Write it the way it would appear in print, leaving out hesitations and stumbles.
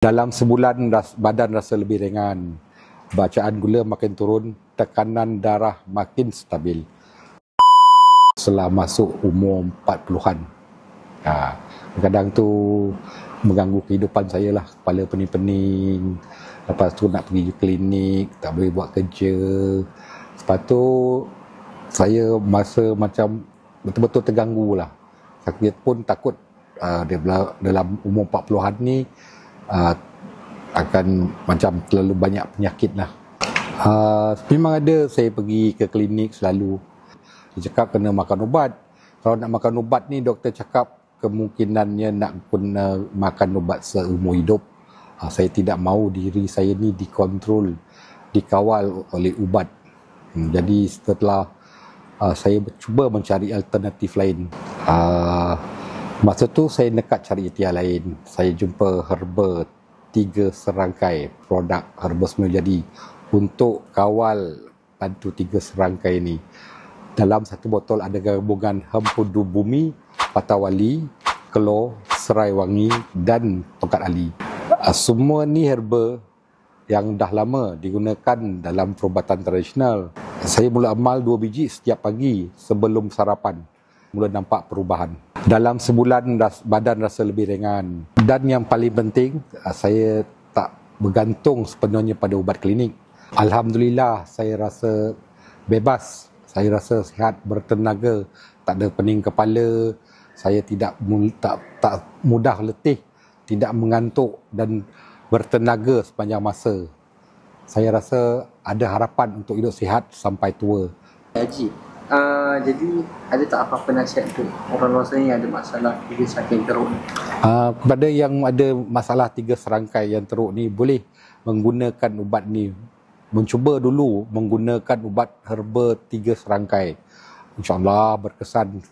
Dalam sebulan badan rasa lebih ringan, bacaan gula makin turun, tekanan darah makin stabil. Setelah masuk umur 40-an, kadang tu mengganggu kehidupan saya lah, kepala pening-pening, lepas tu nak pergi klinik, tak boleh buat kerja. Lepas tu saya masa macam betul-betul terganggu lah. Saya pun takut dalam umur 40-an ni akan macam terlalu banyak penyakit lah. Memang ada saya pergi ke klinik selalu. Dia cakap kena makan ubat. Kalau nak makan ubat ni, doktor cakap kemungkinannya nak kena makan ubat seumur hidup. Saya tidak mahu diri saya ni dikontrol, dikawal oleh ubat. Jadi setelah saya cuba mencari alternatif lain, masa tu saya nekat cari ikhtiar lain. Saya jumpa herba 3 serangkai produk herba semula jadi untuk kawal bantu 3 serangkai ni. Dalam satu botol ada gabungan hempudu bumi, patawali, kelor, serai wangi dan tongkat ali. Semua ni herba yang dah lama digunakan dalam perubatan tradisional. Saya mula amal 2 biji setiap pagi sebelum sarapan. Mula nampak perubahan. Dalam sebulan badan rasa lebih ringan. Dan yang paling penting, saya tak bergantung sepenuhnya pada ubat klinik. Alhamdulillah, saya rasa bebas. Saya rasa sihat, bertenaga, tak ada pening kepala. Saya tak mudah letih, tidak mengantuk dan bertenaga sepanjang masa. Saya rasa ada harapan untuk hidup sihat sampai tua. Haji, jadi ada tak apa-apa nasihat untuk orang luar sana yang ada masalah 3 serangkai yang teruk ni? Kepada yang ada masalah 3 serangkai yang teruk ni, boleh menggunakan ubat ni. Mencuba dulu menggunakan ubat herba 3 serangkai. InsyaAllah berkesan.